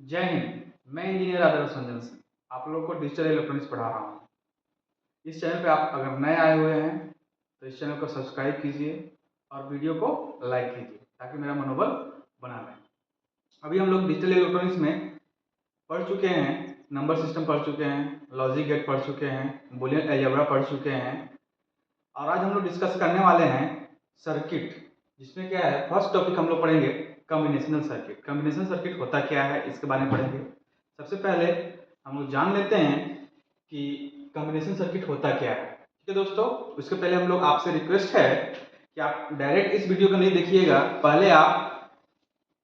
जय हिंद। मैं इंजीनियर आदर्श रंजन सिंह आप लोगों को डिजिटल इलेक्ट्रॉनिक्स पढ़ा रहा हूँ। इस चैनल पे आप अगर नए आए हुए हैं तो इस चैनल को सब्सक्राइब कीजिए और वीडियो को लाइक कीजिए ताकि मेरा मनोबल बना रहे। अभी हम लोग डिजिटल इलेक्ट्रॉनिक्स में पढ़ चुके हैं, नंबर सिस्टम पढ़ चुके हैं, लॉजिक गेट पढ़ चुके हैं, बूलियन अलजेब्रा पढ़ चुके हैं और आज हम लोग डिस्कस करने वाले हैं सर्किट, जिसमें क्या है फर्स्ट टॉपिक हम लोग पढ़ेंगे कॉम्बिनेशनल सर्किट। कॉम्बिनेशनल सर्किट होता क्या है इसके बारे में पढ़ेंगे। सबसे पहले हम लोग जान लेते हैं कि कॉम्बिनेशन सर्किट होता क्या है। ठीक है दोस्तों, उसके पहले हम लोग आपसे रिक्वेस्ट है कि आप डायरेक्ट इस वीडियो को नहीं देखिएगा, पहले आप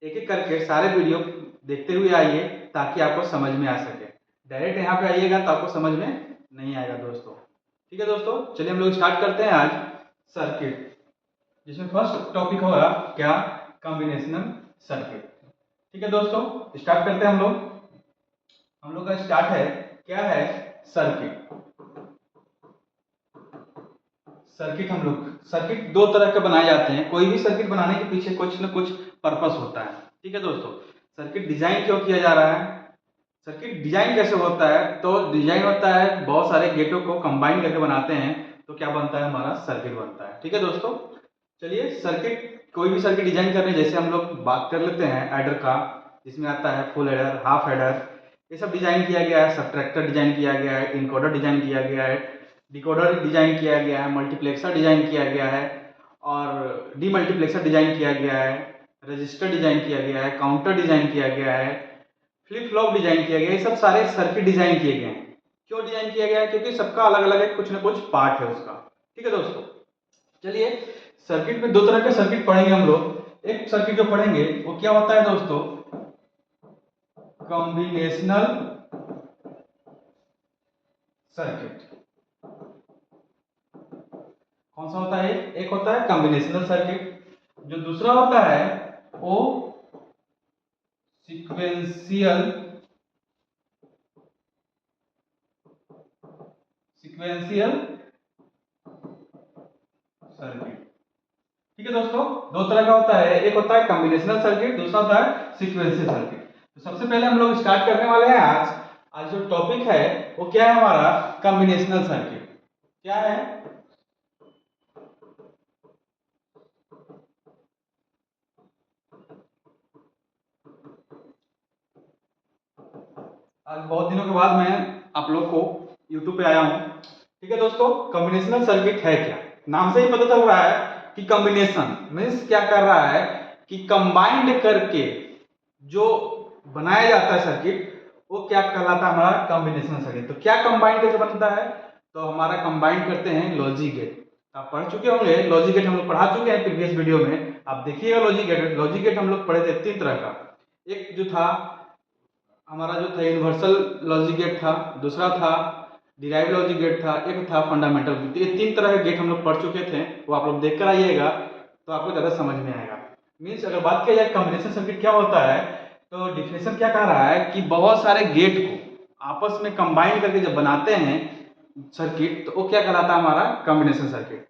एक एक करके सारे वीडियो देखते हुए आइए ताकि आपको समझ में आ सके। डायरेक्ट यहाँ पे आइएगा तो आपको समझ में नहीं आएगा दोस्तों। ठीक है दोस्तों, चलिए हम लोग स्टार्ट करते हैं आज सर्किट, जिसमें फर्स्ट टॉपिक होगा क्या, कॉम्बिनेशनल सर्किट। ठीक है दोस्तों, स्टार्ट करते हैं हम लोग का स्टार्ट है क्या है सर्किट। हम लोग सर्किट दो तरह के बनाए जाते हैं। कोई भी सर्किट बनाने के पीछे कुछ न कुछ पर्पस होता है। ठीक है दोस्तों, सर्किट डिजाइन क्यों किया जा रहा है, सर्किट डिजाइन कैसे होता है, तो डिजाइन होता है बहुत सारे गेटों को कंबाइन करके बनाते हैं तो क्या बनता है, हमारा सर्किट बनता है। ठीक है दोस्तों, चलिए सर्किट, कोई भी सर्किट डिजाइन कर रहे हैं, जैसे हम लोग बात कर लेते हैं एडर का, जिसमें आता है फुल एडर, हाफ एडर, ये सब डिजाइन किया गया है। सबट्रैक्टर डिजाइन किया गया है, इनकोडर डिजाइन किया गया है, डिकोडर डिजाइन किया गया है, मल्टीप्लेक्सर डिजाइन किया गया है और डीमल्टीप्लेक्सर डिजाइन किया गया है, रजिस्टर डिजाइन किया गया है, काउंटर डिजाइन किया गया है, फ्लिप फ्लॉप डिजाइन किया गया है। ये सब सारे सर्किट डिजाइन किए गए हैं। क्यों डिजाइन किया गया है, क्योंकि सबका अलग अलग है, कुछ ना कुछ पार्ट है उसका। ठीक है दोस्तों, चलिए सर्किट में दो तरह के सर्किट पढ़ेंगे हम लोग। एक सर्किट जो पढ़ेंगे वो क्या होता है दोस्तों, कॉम्बिनेशनल सर्किट। कौन सा होता है, एक होता है कॉम्बिनेशनल सर्किट, जो दूसरा होता है वो सीक्वेंशियल सर्किट। ठीक है दोस्तों, दो तरह का होता है, एक होता है कॉम्बिनेशनल सर्किट, दूसरा होता है सीक्वेंशियल सर्किट। तो सबसे पहले हम लोग स्टार्ट करने वाले हैं आज जो टॉपिक है वो क्या है, हमारा कॉम्बिनेशनल सर्किट। क्या है, आज बहुत दिनों के बाद मैं आप लोग को YouTube पे आया हूं। ठीक है दोस्तों, कॉम्बिनेशनल सर्किट है क्या, नाम से ही पता चल रहा है कि कॉम्बिनेशन मीन्स क्या कर रहा है कि कंबाइंड करके जो बनाया जाता है सर्किट वो क्या कहलाता है, हमारा कॉम्बिनेशनल सर्किट। तो क्या कंबाइंड कैसे बनता है, तो हमारा कंबाइंड करते हैं लॉजिक गेट। आप पढ़ चुके होंगे लॉजिक गेट, हम लोग पढ़ा चुके हैं प्रीवियस वीडियो में, आप देखिएगा लॉजिक गेट। लॉजिक गेट हम लोग पढ़े थे तीन तरह का, एक जो था हमारा जो था यूनिवर्सल लॉजिक गेट था, दूसरा था डिराइव लॉजिक गेट था, एक था फंडामेंटल। ये तीन तरह के गेट हम लोग पढ़ चुके थे, वो आप लोग देख कर आइएगा तो आपको ज़्यादा समझ में आएगा। मीन्स अगर बात किया जाए कॉम्बिनेशन सर्किट क्या होता है, तो डिफिनेशन क्या कह रहा है कि बहुत सारे गेट को आपस में कंबाइन करके जब बनाते हैं सर्किट तो वो क्या कहलाता है, हमारा कॉम्बिनेशन सर्किट।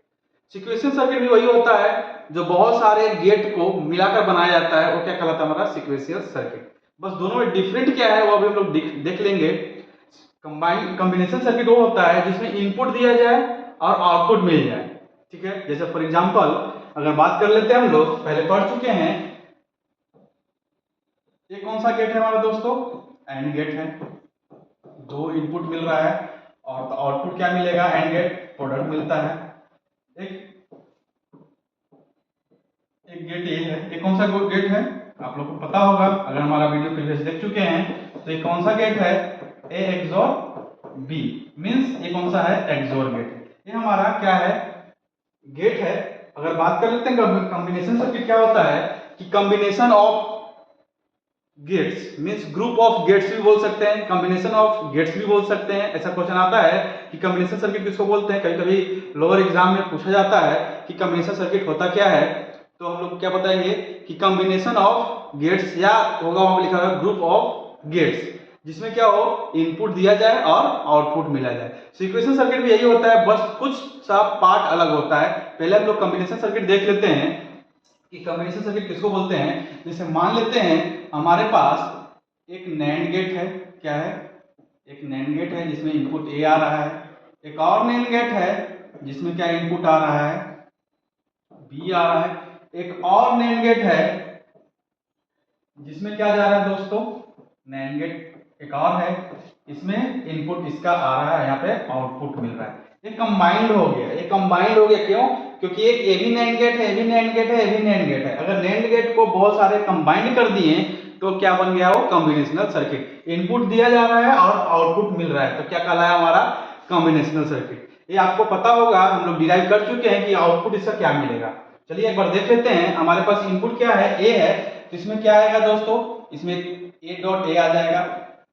सिक्वेंशियल सर्किट भी वही होता है, जो बहुत सारे गेट को मिलाकर बनाया जाता है, वो क्या कहलाता है, हमारा सिक्वेंशियल सर्किट। बस दोनों में डिफरेंट क्या है वो अभी हम लोग देख लेंगे। कॉम्बिनेशन सर्किट वो होता है जिसमें इनपुट दिया जाए और आउटपुट मिल जाए। ठीक है, जैसे फॉर एग्जांपल अगर बात कर लेते हैं, हम लोग पहले पढ़ चुके हैं, ये कौन सा गेट है हमारा दोस्तों, एंड गेट है। दो इनपुट मिल रहा है और आउटपुट क्या मिलेगा, एंड गेट प्रोडक्ट मिलता है। एक एक गेट ये है, ये कौन सा गेट है आप लोग को पता होगा, अगर हमारा वीडियो प्रीवियस देख चुके हैं तो ये कौन सा गेट है, ए एक्सोर बी, मींस ये कौन सा है, एक्सोर गेट। ये हमारा क्या है, गेट है। अगर बात कर लेते हैं कॉम्बिनेशन सर्किट क्या होता है, कि combination of gates means group of gates भी बोल सकते हैं, कॉम्बिनेशन ऑफ गेट्स भी बोल सकते हैं। ऐसा क्वेश्चन आता है कि कॉम्बिनेशन सर्किट किसको बोलते हैं, कभी कभी लोअर एग्जाम में पूछा जाता है कि कॉम्बिनेशन सर्किट होता क्या है, तो हम लोग क्या बताएंगे कि कॉम्बिनेशन ऑफ गेट्स, या होगा वहां पर लिखा हुआ ग्रुप ऑफ गेट्स, जिसमें क्या हो, इनपुट दिया जाए और आउटपुट मिला जाए। सिक्वेंशियल सर्किट भी यही होता है, बस कुछ सा पार्ट अलग होता है। पहले हम लोग कॉम्बिनेशन सर्किट देख लेते हैं कि कॉम्बिनेशन सर्किट किसको बोलते हैं। जैसे मान लेते हैं हमारे पास एक नैंड गेट है, क्या है, एक नैंड गेट है जिसमें इनपुट ए आ रहा है, एक और नैंड गेट है जिसमें क्या इनपुट आ रहा है, बी आ रहा है, एक और नैंड गेट है जिसमें क्या जा रहा है दोस्तों, नैंड गेट एक और है, इसमें इनपुट इसका आ रहा है, यहाँ पे आउटपुट मिल रहा है। ये कंबाइंड हो गया, ये कंबाइंड हो गया, क्यों, क्योंकि एक ए भी नैंड गेट है, ए भी नैंड गेट है, ए भी नैंड गेट है। अगर नैंड गेट को बहुत सारे कंबाइंड कर दिए तो क्या बन गया, वो कॉम्बिनेशनल सर्किट। इनपुट दिया जा रहा है और आउटपुट मिल रहा है, तो क्या कहलाया हमारा, कॉम्बिनेशनल सर्किट। ये आपको पता होगा, हम लोग डिराइव कर चुके हैं कि आउटपुट इसका क्या मिलेगा। चलिए एक बार देख लेते हैं। हमारे पास इनपुट क्या है, ए है, तो इसमें क्या आएगा दोस्तों, इसमें ए डॉट ए आ जाएगा।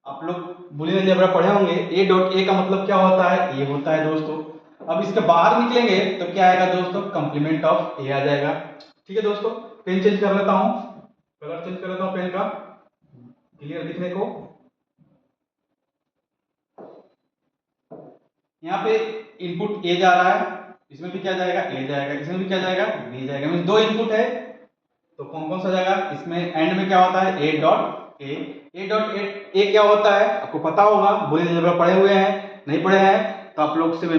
आप लोग बूलियन अलजेब्रा पढ़े होंगे, ए डॉट ए का मतलब क्या होता है, ए होता है दोस्तों। अब इसके बाहर निकलेंगे तो क्या आएगा दोस्तों, कंप्लीमेंट ऑफ ए आ जाएगा। ठीक है दोस्तों, पेन चेंज कर लेता हूं, कलर चेंज कर लेता हूं पेन का, क्लियर दिखने को। यहाँ पे इनपुट ए जा रहा है, इसमें भी क्या जाएगा, ए जाएगा, इसमें भी क्या जाएगा, बी जाएगा। मींस दो इनपुट है, तो कौन कौन सा जाएगा, इसमें एंड में क्या होता है, ए डॉट ए। ए डॉट ए क्या होता है आपको पता होगा, बूलियन अलजेब्रा पढ़े हुए हैं, नहीं पढ़े हैं तो आप लोग से मैं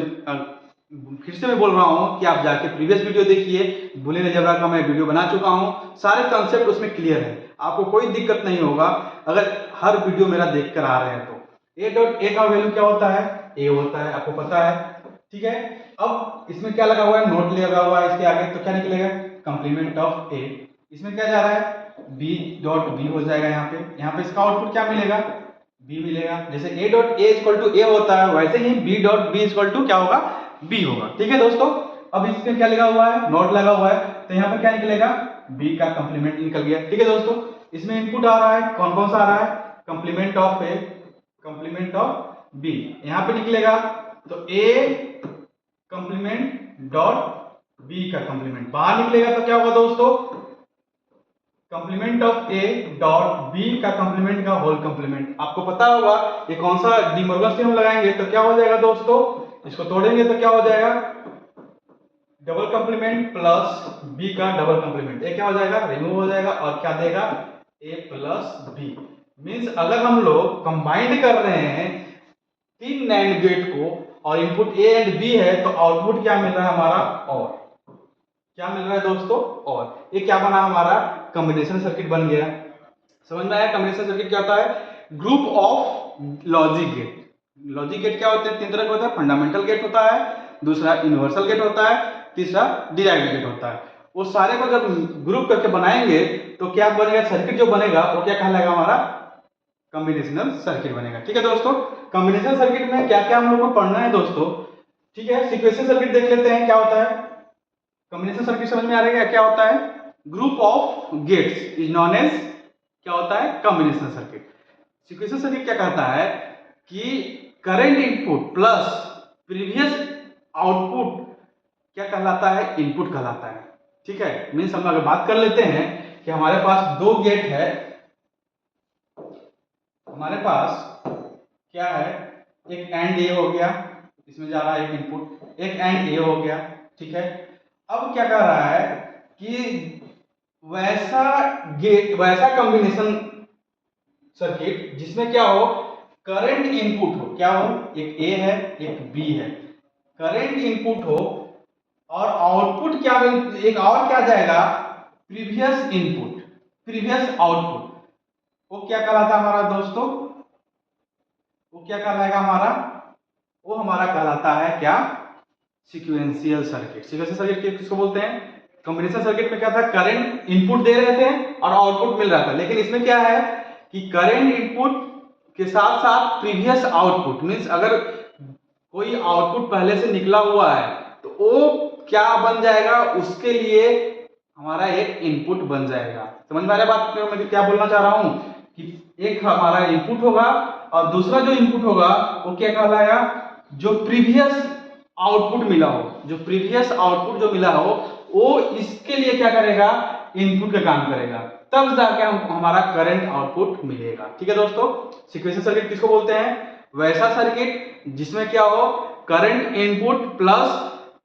फिर से मैं बोल रहा हूँ कि आप जाके प्रीवियस वीडियो देखिए, बूलियन अलजेब्रा का मैं वीडियो बना चुका हूँ, सारे कंसेप्ट उसमें क्लियर है, आपको कोई दिक्कत नहीं होगा अगर हर वीडियो मेरा देख कर आ रहे हैं तो। ए डॉट ए का वैल्यू क्या होता है, ए होता है, आपको पता है। ठीक है, अब इसमें क्या लगा हुआ है, नोट लगा हुआ है इसके आगे, तो क्या निकलेगा, कंप्लीमेंट ऑफ ए। इसमें क्या जा रहा है, बी डॉट बी हो जाएगा। यहाँ पे इसका आउटपुट क्या मिलेगा, बी मिलेगा। जैसे A dot A equal to A होता है, वैसे ही B dot B equal to क्या होगा, बी होगा। ठीक है दोस्तों, अब इसमें क्या लगा हुआ है, नोट लगा हुआ है, तो यहाँ पे क्या निकलेगा, बी का कंप्लीमेंट निकल गया। ठीक है दोस्तों, इसमें इनपुट आ रहा है, कौन कौन सा आ रहा है, complement of A, complement of B, यहाँ पे निकलेगा तो ए कंप्लीमेंट डॉट बी का कंप्लीमेंट, बाहर निकलेगा तो क्या होगा दोस्तों, complement of A dot B का कंप्लीमेंट का होल कंप्लीमेंट। आपको पता होगा ये कौन सा डी मॉर्गन थ्योरम लगाएंगे तो क्या हो जाएगा दोस्तों, इसको तोड़ेंगे तो क्या हो जाएगा, डबल कंप्लीमेंट प्लस बी का डबल कंप्लीमेंट, ए क्या हो जाएगा, रिमूव हो जाएगा और क्या देगा, ए प्लस बी। मींस अगर हम लोग कंबाइंड कर रहे हैं तीन नैंड गेट को और इनपुट ए एंड बी है, तो आउटपुट क्या मिल रहा है हमारा, और क्या मिल रहा है दोस्तों, और ये क्या बना हमारा, कॉम्बिनेशन सर्किट बन गया। समझ में आया, कॉम्बिनेशन सर्किट क्या होता है, group of logic gate. Logic gate क्या होते हैं, तीन तरह का होता है, फंडामेंटल गेट होता है, दूसरा यूनिवर्सल गेट होता है, तीसरा डिराइव्ड गेट होता है। वो सारे को जब ग्रुप करके बनाएंगे तो क्या बनेगा, सर्किट जो बनेगा वो क्या कहलाएगा, हमारा कॉम्बिनेशनल सर्किट बनेगा। ठीक है दोस्तों, कॉम्बिनेशनल सर्किट में क्या क्या हम लोग को पढ़ना है दोस्तों। ठीक है, सीक्वेंशियल सर्किट देख लेते हैं क्या होता है। कॉम्बिनेशन सर्किट समझ में आ रहा है क्या होता है, group of gates is known as क्या होता है, कॉम्बिनेशन सर्किट। सीक्वेंशियल सर्किट क्या कहता है कि current input plus previous output क्या कहलाता है, इनपुट कहलाता है। ठीक है, मीन्स हम अगर बात कर लेते हैं कि हमारे पास दो गेट है, हमारे पास क्या है, एक एंड ए हो गया, इसमें जा रहा है एक इनपुट, एक एंड ए हो गया। ठीक है, अब क्या कर रहा है कि वैसा गेट, वैसा कॉम्बिनेशन सर्किट जिसमें क्या हो, करंट इनपुट हो, क्या हो, एक ए है एक बी है, करंट इनपुट हो और आउटपुट क्या, एक और क्या जाएगा, प्रीवियस इनपुट प्रीवियस आउटपुट, वो क्या कहलाता है हमारा दोस्तों, वो क्या कहलाएगा हमारा, वो हमारा कहलाता है क्या, सीक्वेंशियल सर्किट। सीक्वेंशियल सर्किट किसको बोलते हैं, कॉम्बिनेशन सर्किट में क्या था, करंट इनपुट दे रहे थे और आउटपुट मिल रहा था, लेकिन इसमें क्या है कि करंट इनपुट के साथ साथ प्रीवियस आउटपुट, मींस अगर कोई आउटपुट पहले से निकला हुआ है तो वो क्या बन जाएगा, उसके लिए हमारा एक इनपुट बन जाएगा। समझ में आ रहा है बात, मैं क्या बोलना चाह रहा हूं कि एक हमारा इनपुट होगा और दूसरा जो इनपुट होगा वो क्या कहलाएगा, जो प्रीवियस आउटपुट मिला हो, जो प्रीवियस आउटपुट जो मिला हो वो इसके लिए क्या करेगा, इनपुट का काम करेगा, तब जाके हमारा करंट आउटपुट मिलेगा। ठीक है दोस्तों, सीक्वेंशियल सर्किट किसको बोलते हैं, वैसा सर्किट जिसमें क्या हो, current input plus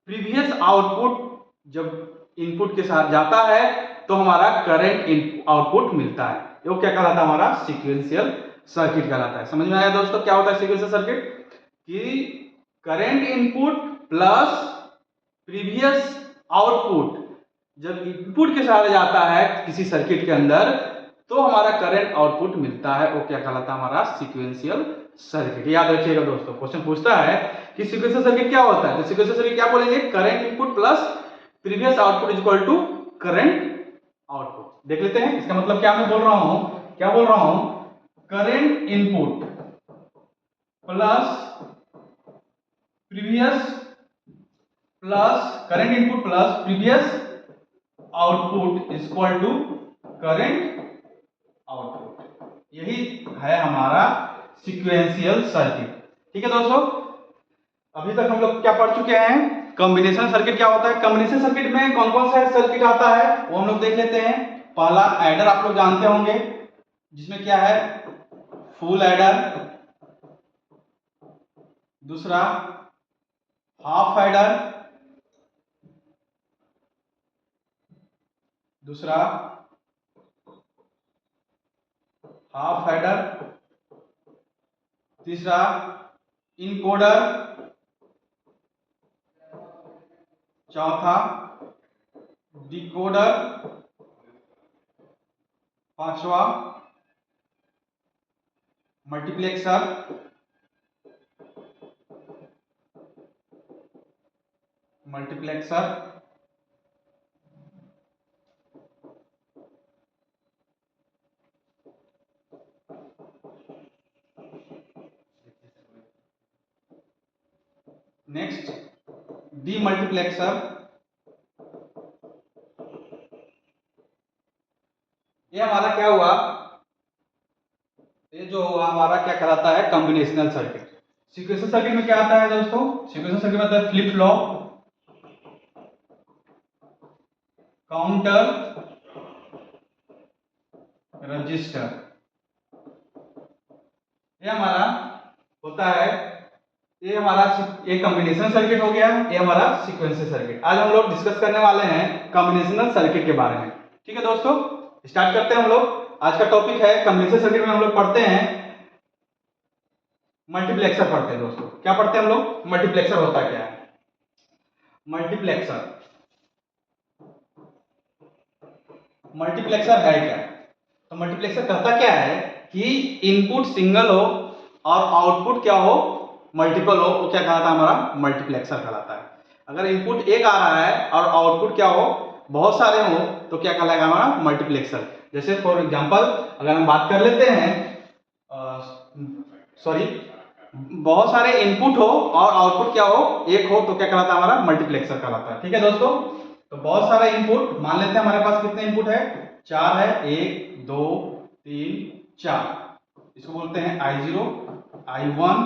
previous output जब इनपुट के साथ जाता है तो हमारा करंट आउटपुट मिलता है। वो क्या कहलाता है? हमारा सीक्वेंशियल सर्किट कहलाता है। समझ में आया दोस्तों क्या होता है सीक्वेंशियल सर्किट? कि current input plus previous output जब इनपुट के साथ जाता है किसी सर्किट के अंदर तो हमारा करंट आउटपुट मिलता है, वो क्या कहलाता है? हमारा सीक्वेंशियल सर्किट। याद रखिएगा दोस्तों, क्वेश्चन पूछता है कि सीक्वेंशियल सर्किट क्या होता है, तो सीक्वेंशियल सर्किट क्या बोलेंगे? Current input plus previous output is equal to current output. देख लेते हैं इसका मतलब क्या मैं बोल रहा हूं, क्या बोल रहा हूं? Current input plus previous current input plus previous output is equal to current output. यही है हमारा सीक्वेंशियल सर्किट। ठीक है दोस्तों, अभी तक हम लोग क्या पढ़ चुके हैं? कॉम्बिनेशन सर्किट क्या होता है। कॉम्बिनेशन सर्किट में कौन कौन सा सर्किट आता है वो हम लोग देख लेते हैं। पहला एडर आप लोग जानते होंगे, जिसमें क्या है? फुल एडर, दूसरा हाफ एडर, दूसरा हाफ एडर, तीसरा इनकोडर, चौथा डिकोडर, पांचवा मल्टीप्लेक्सर, नेक्स्ट डीमल्टीप्लेक्सर। ये हमारा क्या हुआ? ये जो हुआ हमारा क्या कहलाता है? Combinational circuit. सीक्वेंशियल सर्किट में क्या आता है दोस्तों? सीक्वेंशियल सर्किट में आता है फ्लिप फ्लॉप, काउंटर, रजिस्टर। ये हमारा होता है, ये हमारा एक कॉम्बिनेशनल सर्किट हो गया, ये हमारा सीक्वेंशियल सर्किट। आज हम लोग डिस्कस करने वाले हैं कॉम्बिनेशनल सर्किट के बारे में। ठीक है दोस्तों, स्टार्ट करते हैं हम लोग। आज का टॉपिक है कॉम्बिनेशनल सर्किट में हम लोग पढ़ते हैं मल्टीप्लेक्सर पढ़ते हैं दोस्तों। क्या पढ़ते हैं हम लोग? मल्टीप्लेक्सर होता क्या है? मल्टीप्लेक्सर है क्या? तो मल्टीप्लेक्सर कहता क्या है कि इनपुट सिंगल हो और आउटपुट क्या हो? मल्टीपल हो, वो क्या कहलाता है? हमारा मल्टीप्लेक्सर कहलाता है। अगर इनपुट एक आ रहा है और आउटपुट क्या हो? बहुत सारे हो, तो क्या कहलाएगा? हमारा मल्टीप्लेक्सर। जैसे फॉर एग्जांपल अगर हम बात कर लेते हैं, बहुत सारे इनपुट हो और आउटपुट क्या हो? एक हो, तो क्या कहलाता है? हमारा मल्टीप्लेक्सर कहलाता है। ठीक है दोस्तों, तो बहुत सारे इनपुट मान लेते हैं हमारे पास कितने इनपुट है? 4 है, 1 2 3 4। इसको बोलते हैं I0, I1,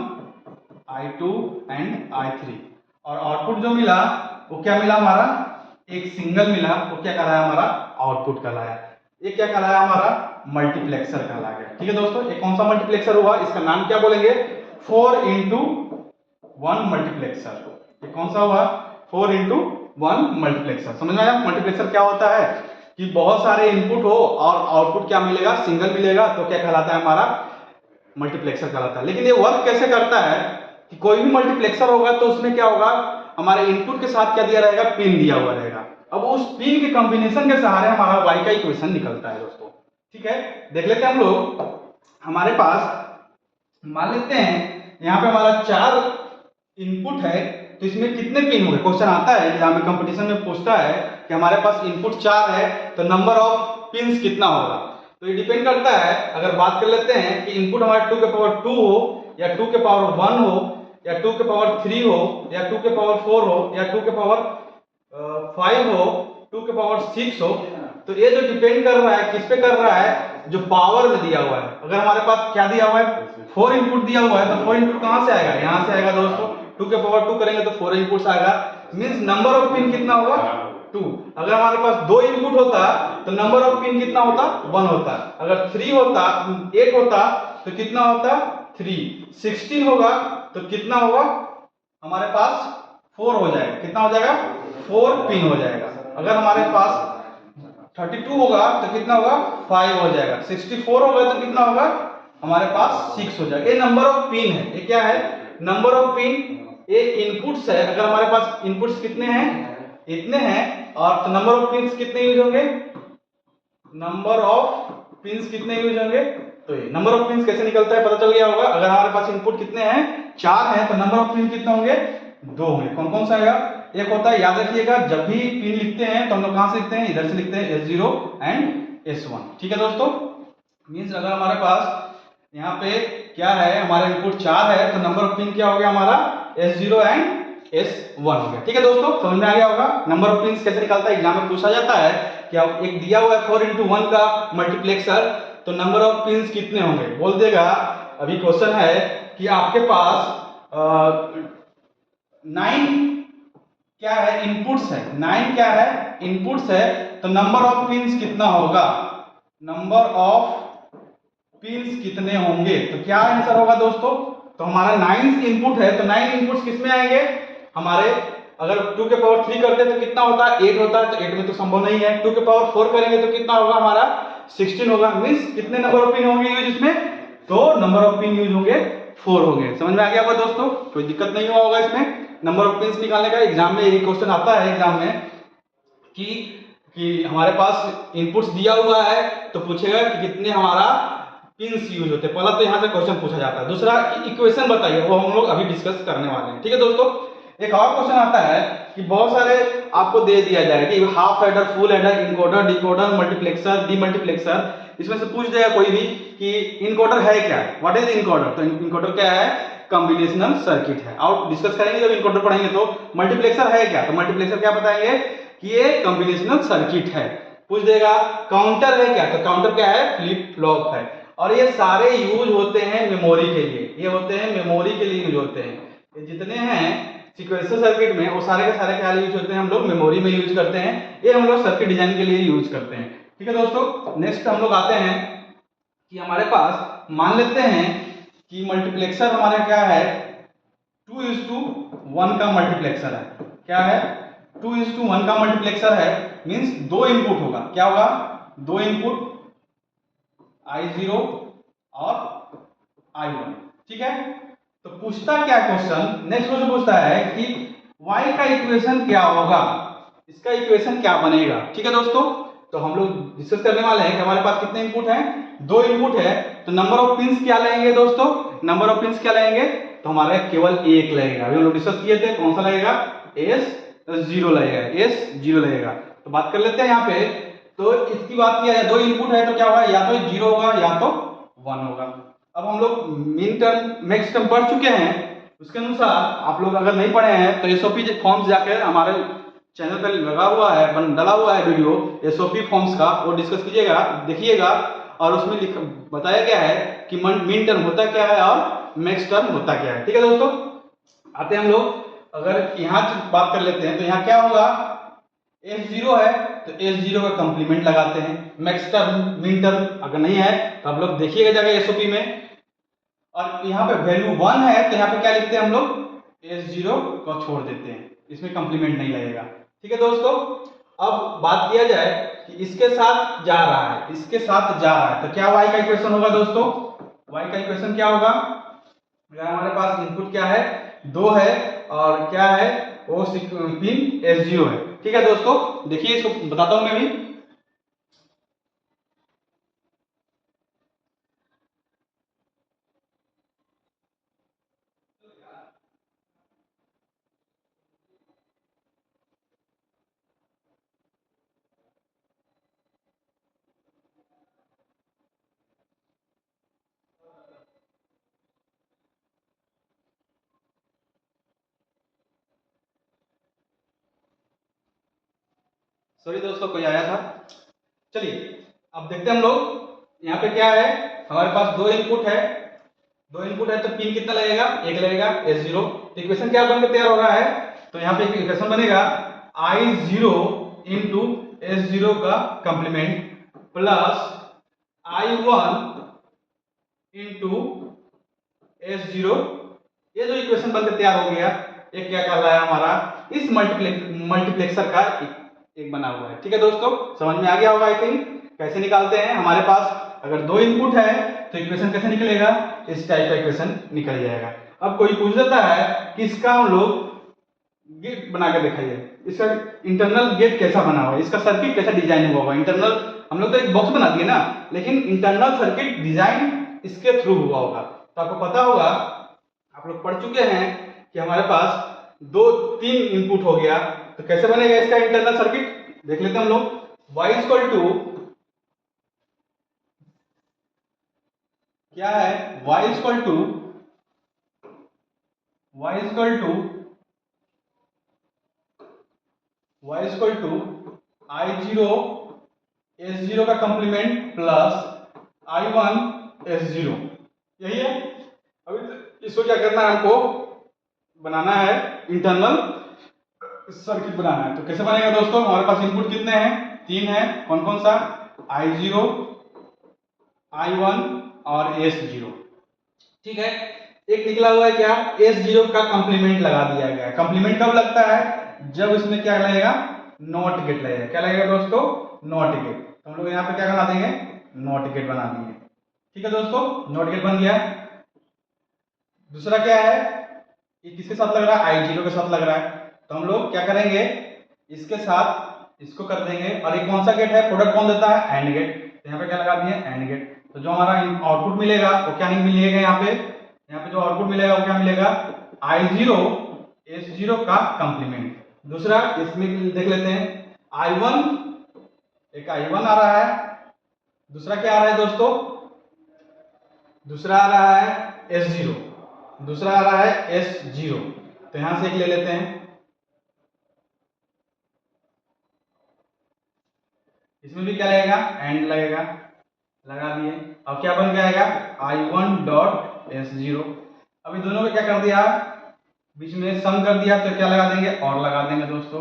I2 and I3। और आउटपुट जो मिला वो क्या मिला? हमारा एक सिंगल मिला, वो क्या कहलाया? हमारा आउटपुट कहलाया। ये क्या कहलाया? हमारा मल्टीप्लेक्सर कहलाया गया। ठीक है दोस्तों, ये कौन सा मल्टीप्लेक्सर हुआ? इसका नाम क्या बोलेंगे? 4x1 multiplexer. ये कौन सा हुआ? 4x1 multiplexer. समझ में आया मल्टीप्लेक्सर क्या होता है? कि बहुत सारे इनपुट हो और आउटपुट क्या मिलेगा? सिंगल मिलेगा, तो क्या कहलाता है? हमारा मल्टीप्लेक्सर कहलाता है। लेकिन ये वर्क कैसे करता है कि कोई भी मल्टीप्लेक्सर होगा तो उसमें क्या होगा? हमारे इनपुट के साथ क्या दिया रहेगा? पिन दिया हुआ रहेगा। अब उस पिन के कॉम्बिनेशन के सहारे हमारा y का इक्वेशन निकलता है दोस्तों। ठीक है, देख लेते हैं हम लोग। हमारे पास मान लेते हैं यहाँ पे हमारा 4 इनपुट है, तो इसमें कितने पिन होंगे? क्वेश्चन आता है एग्जाम में, कंपटीशन में पूछता है कि हमारे पास इनपुट 4 है तो नंबर ऑफ पिन्स कितना होगा? तो ये डिपेंड करता है। अगर बात कर लेते हैं कि इनपुट हमारा 2 के पावर 2 हो या 2 के पावर 1 हो या 2 के पावर 3 हो या 2 के पावर 4 हो या 2 के पावर 5 हो, 2 के पावर 6 हो, तो ये जो डिपेंड कर रहा है किस पे कर रहा है? जो पावर में दिया हुआ है। अगर हमारे पास क्या दिया हुआ है? 4 इनपुट दिया हुआ है, तो 4 इनपुट कहां से आएगा? यहां से आएगा दोस्तों। 2 के पावर 2 करेंगे तो 4 इनपुट्स आएगा, मींस नंबर ऑफ पिन कितना होगा? 2। अगर हमारे पास 2 इनपुट होता तो नंबर ऑफ पिन कितना होता? 1 होता। अगर 3 होता, 8 होता तो कितना होता? 3। 16 होगा तो कितना होगा? हमारे पास 4 हो जाएगा। कितना हो जाएगा? 4 पिन हो जाएगा। अगर हमारे पास 32 होगा तो कितना होगा 5 हो जाएगा, 64 होगा तो कितना होगा हमारे पास 6 हो जाएगा। ये नंबर ऑफ पिन है, ये क्या है नंबर ऑफ पिन, ये इनपुट्स है। अगर हमारे पास इनपुट्स कितने हैं इतने हैं, और तो नंबर ऑफ पिन्स कितने यूज होंगे, नंबर ऑफ पिन्स कितने यूज होंगे, तो ये नंबर ऑफ पिन्स कैसे निकलता है पता चल गया होगा। अगर हमारे पास इनपुट कितने हैं 4 हैं तो नंबर ऑफ पिन कितने होंगे 2 होंगे। कौन कौन सा आएगा, एक होता है याद रखिएगा जब भी पिन लिखते हैं तो हम लोग कहां से लिखते हैं, इधर से लिखते हैं S0 एंड S1, ठीक है दोस्तों। मींस अगर हमारे पास यहाँ पे क्या है हमारा इनपुट 4 है तो नंबर ऑफ पिन क्या हो गया हमारा S0 एंड S1 हो गया, ठीक है दोस्तों। समझ में आ गया होगा नंबर ऑफ पिन्स कैसे निकलता है, एग्जाम में पूछा जाता है कि अब एक दिया हुआ है 4x1 का मल्टीप्लेक्सर, तो नंबर ऑफ पिन्स कितने होंगे बोल देगा। अभी क्वेश्चन है कि आपके पास 9 क्या है इनपुट्स है, 9 क्या है इनपुट्स है, तो नंबर ऑफ पिन्स कितना होगा, नंबर ऑफ पिन्स कितने होंगे, तो क्या आंसर होगा दोस्तों। तो हमारा 9 इनपुट है तो 9 इनपुट्स किसमें आएंगे हमारे, अगर 2 के पावर 3 करते हैं तो कितना होता है 8 होता है, तो 8 में तो संभव नहीं है। 2 के पावर 4 करेंगे तो कितना होगा हमारा 16 होगा। मींस कितने नंबर ऑफ पिन होंगे यूज इसमें, तो नंबर ऑफ पिन यूज होंगे 4 होंगे। समझ में आ गया होगा दोस्तों, कोई दिक्कत नहीं हुआ होगा इसमें नंबर ऑफ पिन्स निकालने का। एग्जाम में यही क्वेश्चन आता है एग्जाम में कि हमारे पास इनपुट्स दिया हुआ है तो पूछेगा कि कितने हमारा पिन्स यूज होते हैं। पहला तो यहाँ से क्वेश्चन पूछा जाता है, दूसरा इक्वेशन बताइए, वो हम लोग अभी डिस्कस करने वाले हैं, ठीक है दोस्तों। एक और क्वेश्चन आता है कि बहुत सारे आपको दे दिया जाएगा कि half adder, full adder, encoder, decoder, multiplexer, demultiplexer, इसमें से पूछ देगा कोई भी कि इनकोडर है क्या, व्हाट इज इनकोडर, तो इनकोडर क्या है कॉम्बिनेशनल सर्किट है। और डिस्कस करेंगे जब इनकोडर पढ़ेंगे तो मल्टीप्लेक्सर है क्या, तो मल्टीप्लेक्सर क्या बताएंगे कि ये कॉम्बिनेशनल सर्किट है। पूछ देगा काउंटर है क्या, तो काउंटर क्या है फ्लिप फ्लॉप है। और ये सारे यूज होते हैं मेमोरी के लिए, ये होते हैं मेमोरी के लिए यूज होते हैं। ये जितने हैं सीक्वेंसर सर्किट में वो सारे के सारे क्या यूज होते हैं, हम लोग मेमोरी में यूज करते हैं, ये हम लोग सर्किट डिजाइन के लिए यूज करते हैं, ठीक है दोस्तों। नेक्स्ट हम लोग आते हैं कि हमारे पास मान लेते हैं कि मल्टीप्लेक्सर हमारा क्या है 2:1 का मल्टीप्लेक्सर है, क्या है 2:1 का मल्टीप्लेक्सर है। मींस 2 इनपुट होगा, क्या होगा 2 इनपुट I0 और I1, ठीक है। तो पूछता क्या क्वेश्चन, नेक्स्ट क्वेश्चन पूछता है कि y का इक्वेशन क्या होगा, इसका इक्वेशन क्या बनेगा, ठीक है दोस्तों। तो हम लोग डिस्कस करने वाले हैं कि हमारे पास कितने इनपुट हैं 2 इनपुट है, तो नंबर ऑफ पिन्स क्या लेंगे दोस्तों, नंबर ऑफ पिन्स क्या लेंगे, तो हमारा केवल एक लगेगा। अभी हम लोग डिस्कस किए थे कौन सा लगेगा S0 लगेगा, S0 लगेगा। तो बात कर लेते हैं यहाँ पे, तो इसकी बात किया जाए 2 इनपुट है तो क्या होगा या तो 0 होगा या तो 1 होगा। अब हम लोग मिन टर्म मैक्स टर्म पढ़ चुके हैं, उसके अनुसार आप लोग अगर नहीं पढ़े हैं तो एसओपी फॉर्म्स जाकर हमारे चैनल पर लगा हुआ है, डला हुआ है वीडियो एसओपी फॉर्म्स का, वो डिस्कस कीजिएगा देखिएगा। और उसमें बताया गया है कि मिन टर्म होता क्या है और मैक्स टर्म होता क्या है, ठीक है दोस्तों। आते हैं हम लोग, अगर यहाँ बात कर लेते हैं तो यहाँ क्या होगा S0 है तो S0 का कंप्लीमेंट लगाते हैं, मैक्स टर्म मिन टर्म अगर नहीं है तो आप लोग देखिएगा जाकर एसओपी में। और यहाँ पे वैल्यू 1 है तो यहाँ पे क्या लिखते हैं हम लोग S0 को छोड़ देते हैं, इसमें कंप्लीमेंट नहीं लगेगा, ठीक है दोस्तों। अब बात किया जाए कि इसके साथ जा रहा है, इसके साथ जा रहा है तो क्या y का इक्वेशन होगा दोस्तों, y का इक्वेशन क्या होगा, हमारे पास इनपुट क्या है 2 है और क्या है वो पिन S0 है, ठीक है दोस्तों। देखिए इसको बताता हूं मैं भी, सॉरी दोस्तों कोई आया था। चलिए अब देखते हैं हम लोग यहाँ पे क्या है, हमारे पास 2 इनपुट है, 2 इनपुट है तो पिन कितना लगेगा 1 लगेगा S0। इक्वेशन क्या बनकर तैयार हो रहा है, तो यहाँ पे इक्वेशन बनेगा I0 इंटू S0 का complement plus I1 into S0। ये जो इक्वेशन बनकर तैयार हो गया ये क्या कर रहा है हमारा इस मल्टीप्लेक्सर का एक बना हुआ है। ठीक है दोस्तों, समझ में आ गया होगा आई थिंक। कैसे निकालते हैं, हमारे पास अगर दो इनपुट है तो इक्वेशन कैसे निकलेगा, इस टाइप का इक्वेशन निकल जाएगा। अब कोई पूछ देता है कि इसका हम लोग गेट बना के दिखाइए, इसका इंटरनल गेट कैसा बना हुआ है, इसका सर्किट कैसा डिजाइन हुआ होगा। इंटरनल हम लोग तो एक बॉक्स बना दिए ना, लेकिन इंटरनल सर्किट डिजाइन इसके थ्रू हुआ होगा। तो आपको पता होगा, आप लोग पढ़ चुके हैं कि हमारे पास दो तीन इनपुट हो गया, तो कैसे बनेगा इसका इंटरनल सर्किट देख लेते हैं हम लोग। y इक्वल टू क्या है, y equal to I0 S0 का कंप्लीमेंट प्लस I1 S0, यही है। अभी इसको क्या करना है, हमको बनाना है इंटरनल सर्किट बनाना है। तो कैसे बनेगा दोस्तों, हमारे पास इनपुट कितने हैं, तीन है। कौन कौन सा, I0, I1 और S0। ठीक है, एक निकला हुआ है क्या, S0 का कंप्लीमेंट लगा दिया गया है। कंप्लीमेंट कब लगता है, जब इसमें क्या लगेगा, नॉट गेट लगेगा। क्या लगेगा दोस्तों, नॉट गेट। तो हम लोग यहाँ पे क्या बना देंगे, नॉट गेट बना देंगे। ठीक है दोस्तों, नॉट गेट बन गया। दूसरा क्या है, ये किसके साथ लग रहा है, I0 के साथ लग रहा है। तो हम लोग क्या करेंगे, इसके साथ इसको कर देंगे। और एक कौन सा गेट है, प्रोडक्ट कौन देता है, एंड गेट। तो यहाँ पे क्या लगा दिए, एंड गेट। तो जो हमारा आउटपुट मिलेगा वो क्या नहीं मिलेगा, यहाँ पे जो आउटपुट मिलेगा वो क्या मिलेगा, I0 S0 का कंप्लीमेंट। दूसरा इसमें देख लेते हैं, I1, एक I1 आ रहा है, दूसरा क्या आ रहा है दोस्तों, दूसरा आ रहा है S0, दूसरा आ रहा है S0। तो यहां से एक ले लेते हैं, इसमें भी क्या लगेगा, एंड लगेगा, लगा दिए। अब क्या बन जाएगा, I1 डॉट S0। अभी दोनों को क्या कर दिया, बीच में सम कर दिया, तो क्या लगा देंगे, और लगा देंगे दोस्तों।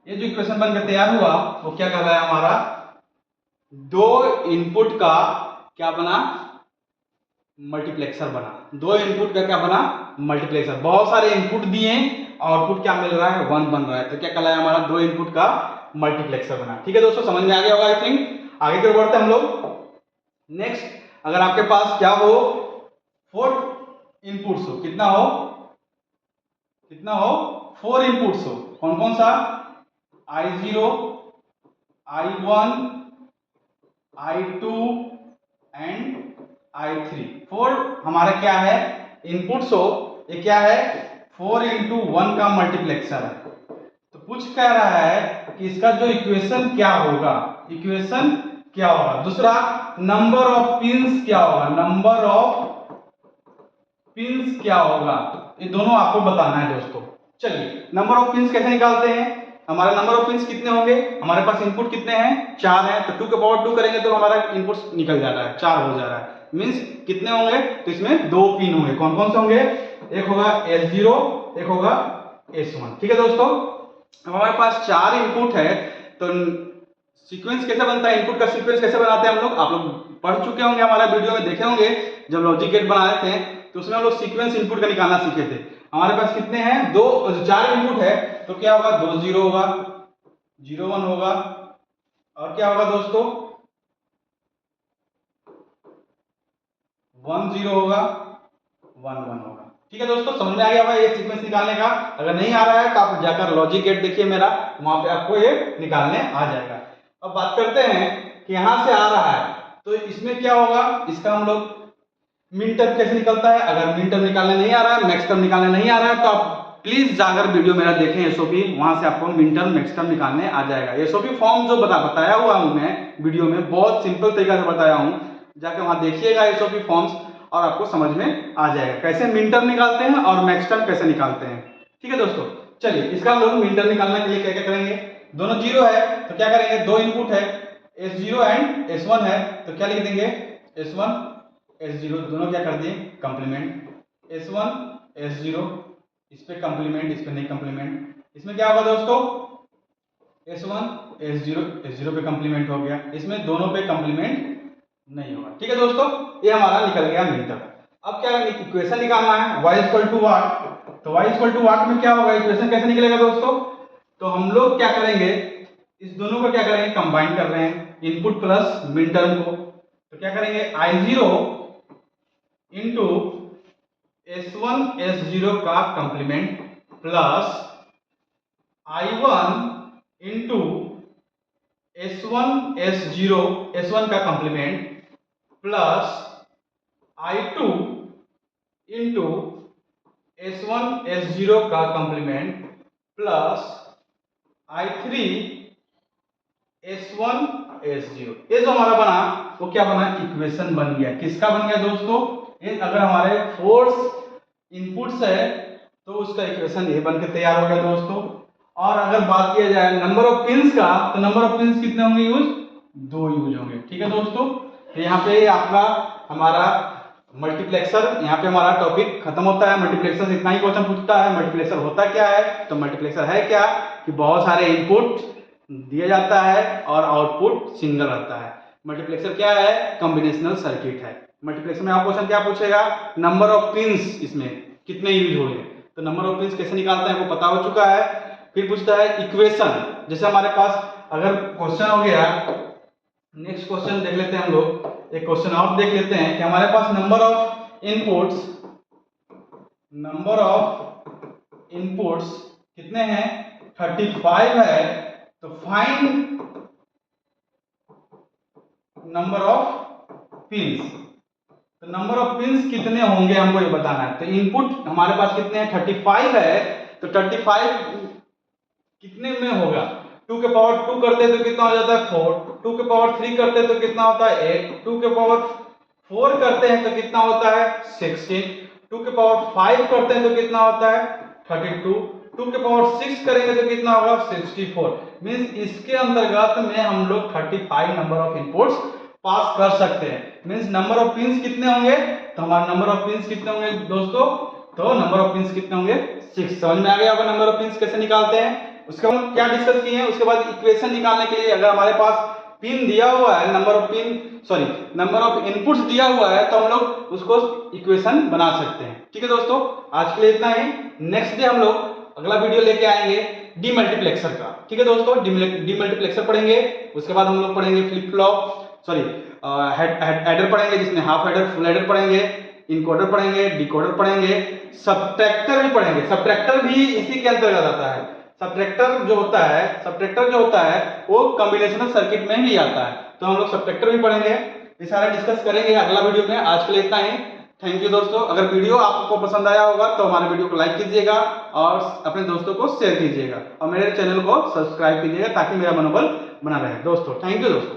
ये जो इक्वेशन बनकर तैयार हुआ वो क्या कर रहा है, हमारा दो इनपुट का क्या बना, मल्टीप्लेक्सर बना। दो इनपुट का क्या बना, मल्टीप्लेक्सर। बहुत सारे इनपुट दिए, आउटपुट क्या मिल रहा है, 1 बन रहा है। तो क्या कहलाया, हमारा दो इनपुट का मल्टीप्लेक्सर बना। ठीक है दोस्तों, समझ में आ गया होगा आई थिंक। आगे की ओर बढ़ते हैं हम लोग। नेक्स्ट, अगर आपके पास क्या हो, 4 इनपुट्स हो, कितना हो, 4 इनपुट्स हो। कौन कौन सा, I0, I1, I2 and I3। 4 हमारा क्या है, इनपुट्स हो। ये क्या है, 4 into 1 का मल्टीप्लेक्सर है। तो पूछ कह रहा है कि इसका जो इक्वेशन क्या होगा, इक्वेशन क्या होगा। दूसरा, नंबर ऑफ पिंस क्या होगा, नंबर ऑफ पिंस क्या होगा, ये दोनों आपको बताना है दोस्तों। चलिए, नंबर ऑफ पिंस कैसे निकालते हैं। हमारा नंबर ऑफ पिंस कितने होंगे, हमारे पास इनपुट कितने हैं, 4 हैं। तो 2 के पावर 2 करेंगे तो हमारा इनपुट निकल जा रहा है, 4 हो जा रहा है। मींस कितने होंगे, तो इसमें 2 पिन होंगे। कौन कौन से होंगे, एक होगा S0, एक होगा S1। ठीक है दोस्तों, अब हमारे पास 4 इनपुट है, तो सीक्वेंस कैसे बनता है, इनपुट का सीक्वेंस कैसे बनाते हैं हम लोग, आप लोग पढ़ चुके होंगे, हमारा वीडियो में देखे होंगे। जब लॉजिक गेट बनाए थे तो उसमें हम लोग सीक्वेंस इनपुट का निकालना सीखे थे। हमारे पास कितने हैं, 4 इनपुट है। तो क्या होगा, 2 0 होगा, 0 1 होगा, और क्या होगा दोस्तों, 1 0 होगा, 1 1 होगा। ठीक है दोस्तों, समझ में आ गया होगा ये सीक्वेंस निकालने का। अगर नहीं आ रहा है तो आप जाकर लॉजिक गेट देखिए मेरा, वहां पे आपको ये निकालने आ जाएगा। अब बात करते हैं कि यहां से आ रहा है तो इसमें क्या होगा, इसका हम लोग मिन टर्म कैसे निकलता है। अगर मिन टर्म निकालने नहीं आ रहा है, मैक्स टर्म निकालने नहीं आ रहा है, तो आप प्लीज जाकर वीडियो मेरा देखें एसओपी, वहां से आपको मिन टर्म मैक्स टर्म निकालने आ जाएगा। एसओपी फॉर्म जो बताया हुआ हूं मैं वीडियो में, बहुत सिंपल तरीका से बताया हूं, जाके वहां देखिएगा एसओपी फॉर्म्स, और आपको समझ में आ जाएगा कैसे मिन टर्म निकालते हैं और मैक्स टर्म कैसे निकालते हैं। ठीक है दोस्तों, चलिए इसका हम लोग मिन टर्म निकालने के लिए क्या क्या करेंगे। दोनों 0 है तो क्या करेंगे, 2 इनपुट है, S0 एंड S1 है, तो क्या लिख देंगे, S1 S0, दोनों क्या कर दिए, कंप्लीमेंट। S1 S0, इस पे कंप्लीमेंट, इस पे नहीं कंप्लीमेंट। इसमें क्या होगा दोस्तों, S1 S0, S0 पे कंप्लीमेंट हो गया, इसमें दोनों पे कंप्लीमेंट नहीं होगा। ठीक है दोस्तों, ये हमारा निकल गया मिन टर्म। अब क्या इक्वेशन निकालना है, y इक्वल टू व्हाट, तो y इक्वल टू वाट में क्या होगा, इक्वेशन कैसे निकलेगा दोस्तों? तो हम लोग क्या करेंगे, इस दोनों को क्या करेंगे, कंबाइन कर रहे हैं, इनपुट प्लस मिन टर्म को। तो क्या करेंगे, I0 इंटू S1 S0 का complement plus I1 into S1 S0 S1 का complement plus I2 into S1 S0 का complement plus I3 S1 S0। ये जो हमारा बना वो क्या बना, इक्वेशन बन गया। किसका बन गया दोस्तों? ये अगर हमारे फोर्स इनपुट्स है तो उसका इक्वेशन ये बन के तैयार हो गया दोस्तों। और अगर बात किया जाए नंबर ऑफ पिंस का, तो नंबर ऑफ पिंस कितने होंगे यूज? 2 यूज होंगे। ठीक है दोस्तों, तो यहाँ पे आपका हमारा मल्टीप्लेक्सर, यहाँ पे हमारा टॉपिक खत्म होता है। मल्टीप्लेक्सर से इतना ही क्वेश्चन पूछता है, मल्टीप्लेक्सर होता क्या है? तो मल्टीप्लेक्सर है क्या कि बहुत सारे इनपुट दिया जाता है और आउटपुट सिंगल रहता है। मल्टीप्लेक्सर क्या है? कॉम्बिनेशनल सर्किट है। मल्टीप्लेक्सर में आप क्वेश्चन क्या पूछेगा, नंबर ऑफ पिंस इसमें कितने यूज हो गए, तो नंबर ऑफ पिंस कैसे निकालते हैं वो पता हो चुका है। फिर पूछता है इक्वेशन, जैसे हमारे पास अगर क्वेश्चन हो गया, नेक्स्ट क्वेश्चन देख लेते हैं हम लोग, एक क्वेश्चन और देख लेते हैं कि हमारे पास नंबर ऑफ इनपुट्स कितने हैं, 35 है। तो फाइंड नंबर ऑफ पिंस, तो नंबर ऑफ पिंस कितने होंगे हमको ये बताना है। तो इनपुट हमारे पास कितने हैं, 35 है। तो 35 कितने में होगा, 2 के पावर 2 करते हैं तो कितना हो जाता है 4, 2 के पावर 3 करते हैं तो कितना होता है 8, 2 के पावर 4 करते हैं तो कितना होता है 16, 2 के पावर 5 करते हैं तो कितना होता है 32, 2 के पावर 6 करेंगे तो कितना होगा 64। मींस इसके अंतर्गत में हम लोग 35 नंबर ऑफ इनपुट्स पास कर सकते हैं। मींस नंबर ऑफ पिंस कितने होंगे, तो हमारा नंबर ऑफ पिंस कितने होंगे दोस्तों, तो नंबर ऑफ पिंस कितने होंगे 6। समझ में आ गया होगा नंबर ऑफ पिंस कैसे निकालते हैं। उसके बाद क्या डिस्कस किए हैं, उसके बाद इक्वेशन निकालने के लिए अगर हमारे पास पिन दिया हुआ है, नंबर ऑफ इनपुट्स दिया हुआ है, तो हम लोग उसको इक्वेशन बना सकते हैं। ठीक है दोस्तों, आज के लिए इतना ही। नेक्स्ट डे हम लोग अगला वीडियो लेके आएंगे डीमल्टीप्लेक्सर का। ठीक है दोस्तों, डीमल्टीप्लेक्सर पढ़ेंगे। उसके बाद हम लोग पढ़ेंगे फ्लिप फ्लॉप, हेडर पढ़ेंगे जिसमें हाफ हेडर फुल हेडर पढ़ेंगे, इनकोडर पढ़ेंगे, डिकोडर पढ़ेंगे, सब्ट्रैक्टर भी पढ़ेंगे। सब्ट्रैक्टर भी इसी के अंतर्गत आता है। सब्ट्रैक्टर जो होता है वो कॉम्बिनेशनल सर्किट में ही आता है। तो हम लोग सब्ट्रैक्टर भी पढ़ेंगे, ये सारा डिस्कस करेंगे अगला वीडियो में। आज के लिए इतना ही। थैंक यू दोस्तों। अगर वीडियो आपको पसंद आया होगा तो हमारे वीडियो को लाइक कीजिएगा और अपने दोस्तों को शेयर कीजिएगा और मेरे चैनल को सब्सक्राइब कीजिएगा ताकि मेरा मनोबल बना रहे। दोस्तों थैंक यू दोस्तों।